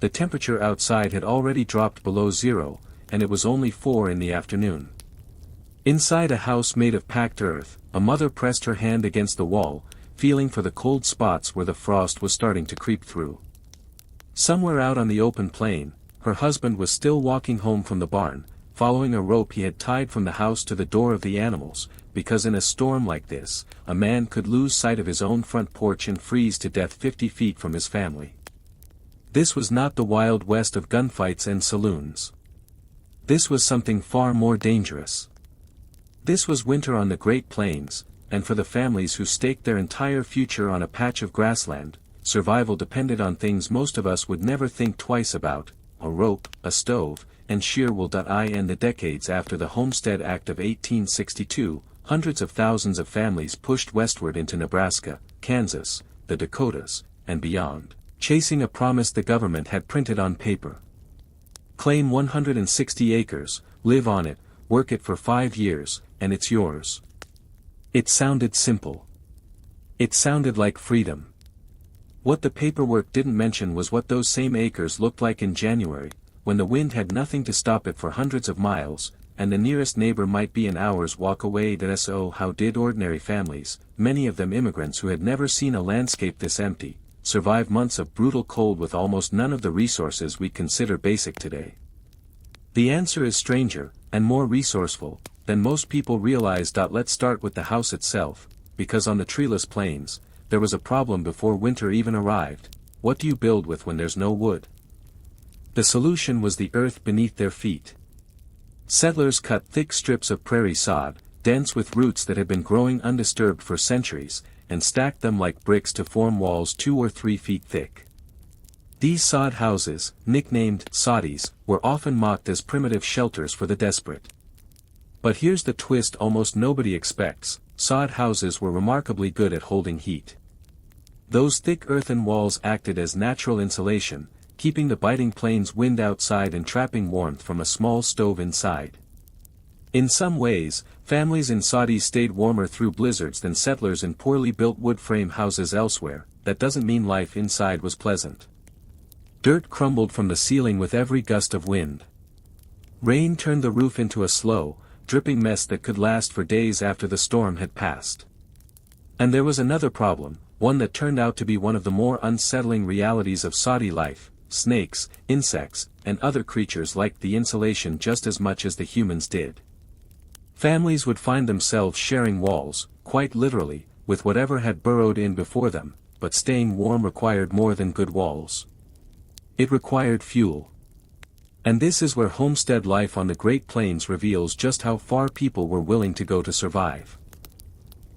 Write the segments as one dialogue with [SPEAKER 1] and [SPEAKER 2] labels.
[SPEAKER 1] the temperature outside had already dropped below zero, and it was only 4 in the afternoon. Inside a house made of packed earth, a mother pressed her hand against the wall, feeling for the cold spots where the frost was starting to creep through. Somewhere out on the open plain, her husband was still walking home from the barn, following a rope he had tied from the house to the door of the animals, because in a storm like this, a man could lose sight of his own front porch and freeze to death 50 feet from his family. This was not the Wild West of gunfights and saloons. This was something far more dangerous. This was winter on the Great Plains, and for the families who staked their entire future on a patch of grassland, survival depended on things most of us would never think twice about: a rope, a stove, and sheer wool. In the decades after the Homestead Act of 1862, hundreds of thousands of families pushed westward into Nebraska, Kansas, the Dakotas, and beyond, chasing a promise the government had printed on paper. Claim 160 acres, live on it, work it for 5 years, and it's yours. It sounded simple. It sounded like freedom. What the paperwork didn't mention was what those same acres looked like in January, when the wind had nothing to stop it for hundreds of miles, and the nearest neighbor might be an hour's walk away. So how did ordinary families, many of them immigrants who had never seen a landscape this empty, survive months of brutal cold with almost none of the resources we consider basic today? The answer is stranger, and more resourceful, than most people realize. Let's start with the house itself, because on the treeless plains, there was a problem before winter even arrived. What do you build with when there's no wood? The solution was the earth beneath their feet. Settlers cut thick strips of prairie sod, dense with roots that had been growing undisturbed for centuries, and stacked them like bricks to form walls 2 or 3 feet thick. These sod houses, nicknamed soddies, were often mocked as primitive shelters for the desperate. But here's the twist almost nobody expects: sod houses were remarkably good at holding heat. Those thick earthen walls acted as natural insulation, keeping the biting plains wind outside and trapping warmth from a small stove inside. In some ways, families in soddies stayed warmer through blizzards than settlers in poorly built wood frame houses elsewhere. That doesn't mean life inside was pleasant. Dirt crumbled from the ceiling with every gust of wind. Rain turned the roof into a slow, dripping mess that could last for days after the storm had passed. And there was another problem, one that turned out to be one of the more unsettling realities of soddy life: snakes, insects, and other creatures liked the insulation just as much as the humans did. Families would find themselves sharing walls, quite literally, with whatever had burrowed in before them, but staying warm required more than good walls. It required fuel. And this is where homestead life on the Great Plains reveals just how far people were willing to go to survive.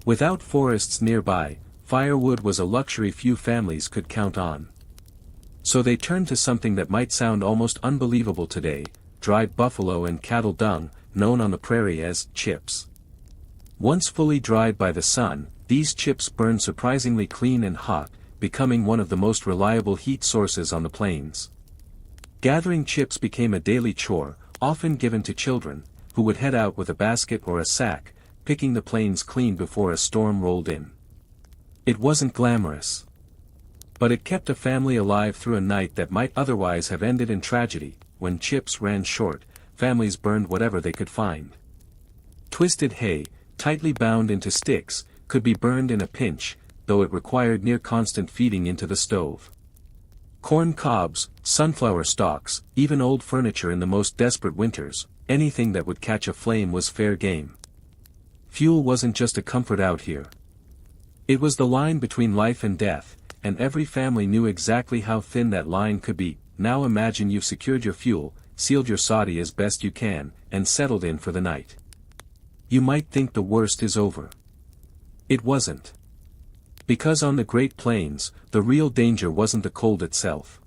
[SPEAKER 1] Without forests nearby, firewood was a luxury few families could count on. So they turned to something that might sound almost unbelievable today: dried buffalo and cattle dung, known on the prairie as chips. Once fully dried by the sun, these chips burned surprisingly clean and hot, becoming one of the most reliable heat sources on the plains. Gathering chips became a daily chore, often given to children, who would head out with a basket or a sack, picking the plains clean before a storm rolled in. It wasn't glamorous. But it kept a family alive through a night that might otherwise have ended in tragedy. When chips ran short, families burned whatever they could find. Twisted hay, tightly bound into sticks, could be burned in a pinch, though it required near constant feeding into the stove. Corn cobs, sunflower stalks, even old furniture in the most desperate winters, anything that would catch a flame was fair game. Fuel wasn't just a comfort out here. It was the line between life and death, and every family knew exactly how thin that line could be. Now imagine you've secured your fuel, sealed your soddy as best you can, and settled in for the night. You might think the worst is over. It wasn't. Because on the Great Plains, the real danger wasn't the cold itself.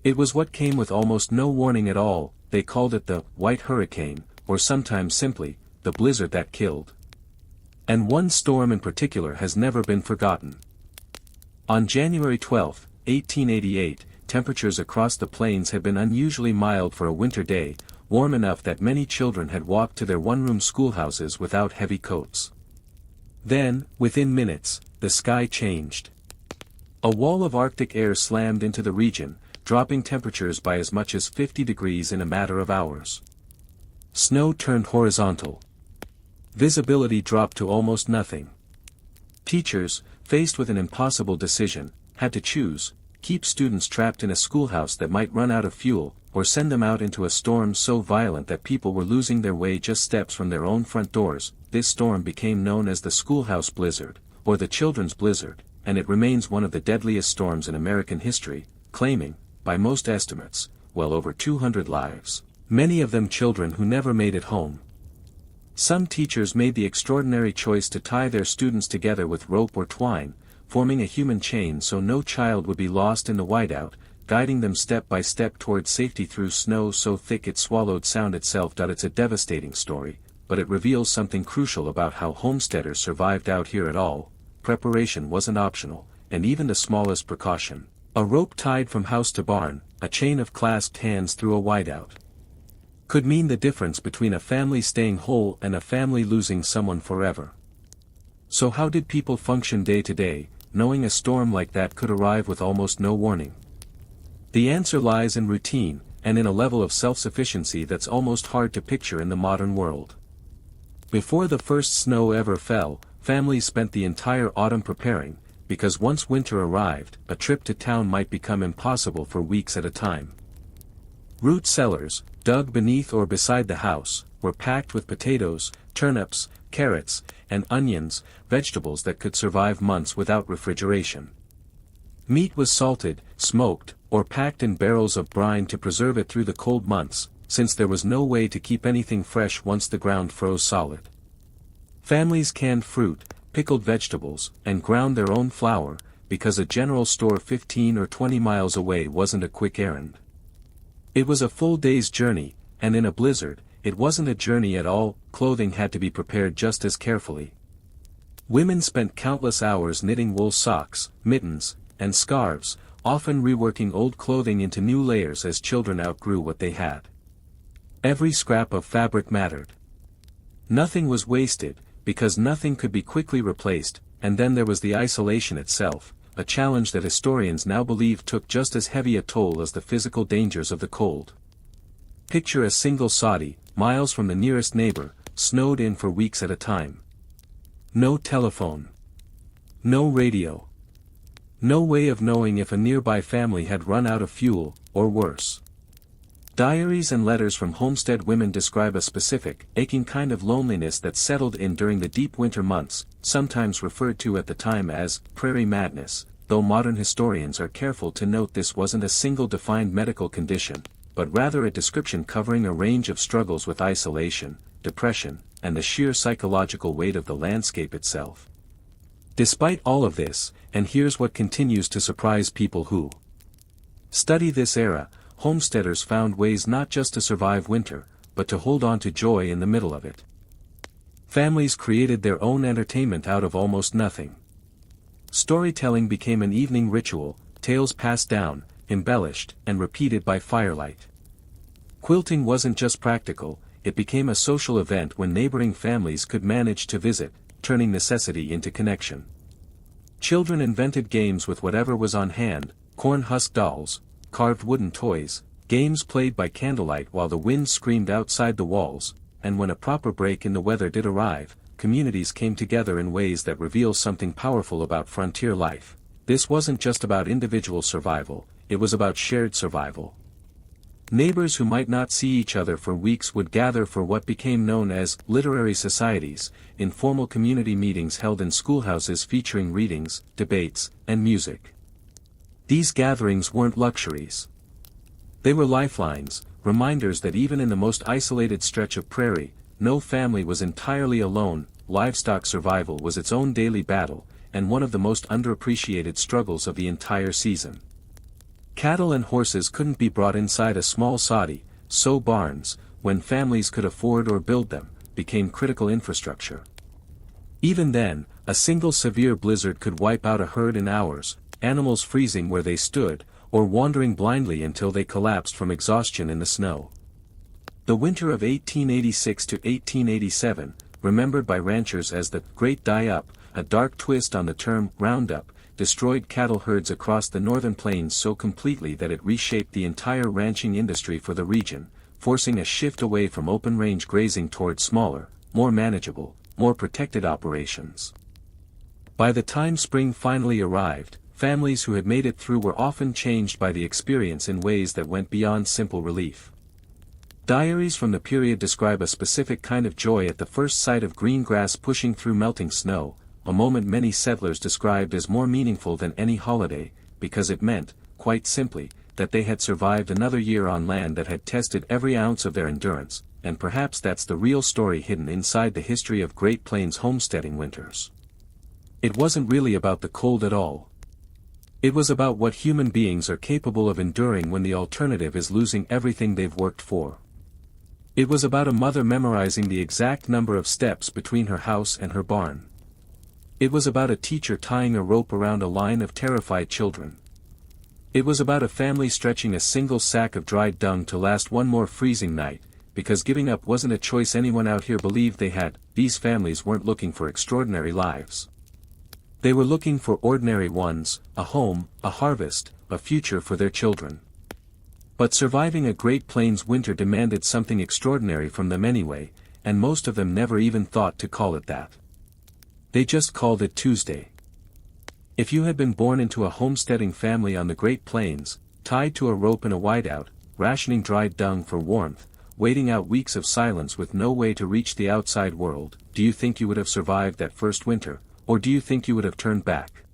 [SPEAKER 1] It was what came with almost no warning at all. They called it the white hurricane, or sometimes simply, the blizzard that killed. And one storm in particular has never been forgotten. On January 12, 1888, temperatures across the plains had been unusually mild for a winter day, warm enough that many children had walked to their one-room schoolhouses without heavy coats. Then, within minutes, the sky changed. A wall of Arctic air slammed into the region, dropping temperatures by as much as 50 degrees in a matter of hours. Snow turned horizontal. Visibility dropped to almost nothing. Teachers, faced with an impossible decision, had to choose: keep students trapped in a schoolhouse that might run out of fuel, or send them out into a storm so violent that people were losing their way just steps from their own front doors. This storm became known as the schoolhouse blizzard, or the children's blizzard, and it remains one of the deadliest storms in American history, claiming, by most estimates, well over 200 lives, many of them children who never made it home. Some teachers made the extraordinary choice to tie their students together with rope or twine, forming a human chain so no child would be lost in the whiteout, guiding them step by step toward safety through snow so thick it swallowed sound itself. It's a devastating story, but it reveals something crucial about how homesteaders survived out here at all. Preparation wasn't optional, and even the smallest precaution, a rope tied from house to barn, a chain of clasped hands through a whiteout, could mean the difference between a family staying whole and a family losing someone forever. So how did people function day to day, knowing a storm like that could arrive with almost no warning? The answer lies in routine, and in a level of self-sufficiency that's almost hard to picture in the modern world. Before the first snow ever fell, families spent the entire autumn preparing, because once winter arrived, a trip to town might become impossible for weeks at a time. Root cellars, dug beneath or beside the house, were packed with potatoes, turnips, carrots, and onions, vegetables that could survive months without refrigeration. Meat was salted, smoked, or packed in barrels of brine to preserve it through the cold months, since there was no way to keep anything fresh once the ground froze solid. Families canned fruit, pickled vegetables, and ground their own flour, because a general store 15 or 20 miles away wasn't a quick errand. It was a full day's journey, and in a blizzard, it wasn't a journey at all. Clothing had to be prepared just as carefully. Women spent countless hours knitting wool socks, mittens, and scarves, often reworking old clothing into new layers as children outgrew what they had. Every scrap of fabric mattered. Nothing was wasted, because nothing could be quickly replaced. And then there was the isolation itself, a challenge that historians now believe took just as heavy a toll as the physical dangers of the cold. Picture a single soddy, miles from the nearest neighbor, snowed in for weeks at a time. No telephone. No radio. No way of knowing if a nearby family had run out of fuel, or worse. Diaries and letters from homestead women describe a specific, aching kind of loneliness that settled in during the deep winter months, sometimes referred to at the time as prairie madness, though modern historians are careful to note this wasn't a single defined medical condition, but rather a description covering a range of struggles with isolation, depression, and the sheer psychological weight of the landscape itself. Despite all of this, and here's what continues to surprise people who study this era, homesteaders found ways not just to survive winter, but to hold on to joy in the middle of it. Families created their own entertainment out of almost nothing. Storytelling became an evening ritual, tales passed down, embellished, and repeated by firelight. Quilting wasn't just practical, it became a social event when neighboring families could manage to visit, turning necessity into connection. Children invented games with whatever was on hand: corn husk dolls, carved wooden toys, games played by candlelight while the wind screamed outside the walls, and when a proper break in the weather did arrive, communities came together in ways that reveal something powerful about frontier life. This wasn't just about individual survival, it was about shared survival. Neighbors who might not see each other for weeks would gather for what became known as literary societies, informal community meetings held in schoolhouses featuring readings, debates, and music. These gatherings weren't luxuries. They were lifelines, reminders that even in the most isolated stretch of prairie, no family was entirely alone. Livestock survival was its own daily battle, and one of the most underappreciated struggles of the entire season. Cattle and horses couldn't be brought inside a small soddy, so barns, when families could afford or build them, became critical infrastructure. Even then, a single severe blizzard could wipe out a herd in hours, animals freezing where they stood, or wandering blindly until they collapsed from exhaustion in the snow. The winter of 1886 to 1887, remembered by ranchers as the Great Die-Up, a dark twist on the term Roundup, destroyed cattle herds across the northern plains so completely that it reshaped the entire ranching industry for the region, forcing a shift away from open-range grazing toward smaller, more manageable, more protected operations. By the time spring finally arrived, families who had made it through were often changed by the experience in ways that went beyond simple relief. Diaries from the period describe a specific kind of joy at the first sight of green grass pushing through melting snow, a moment many settlers described as more meaningful than any holiday, because it meant, quite simply, that they had survived another year on land that had tested every ounce of their endurance, and perhaps that's the real story hidden inside the history of Great Plains homesteading winters. It wasn't really about the cold at all. It was about what human beings are capable of enduring when the alternative is losing everything they've worked for. It was about a mother memorizing the exact number of steps between her house and her barn. It was about a teacher tying a rope around a line of terrified children. It was about a family stretching a single sack of dried dung to last one more freezing night, because giving up wasn't a choice anyone out here believed they had. These families weren't looking for extraordinary lives. They were looking for ordinary ones, a home, a harvest, a future for their children. But surviving a Great Plains winter demanded something extraordinary from them anyway, and most of them never even thought to call it that. They just called it Tuesday. If you had been born into a homesteading family on the Great Plains, tied to a rope in a whiteout, rationing dried dung for warmth, waiting out weeks of silence with no way to reach the outside world, do you think you would have survived that first winter, or do you think you would have turned back?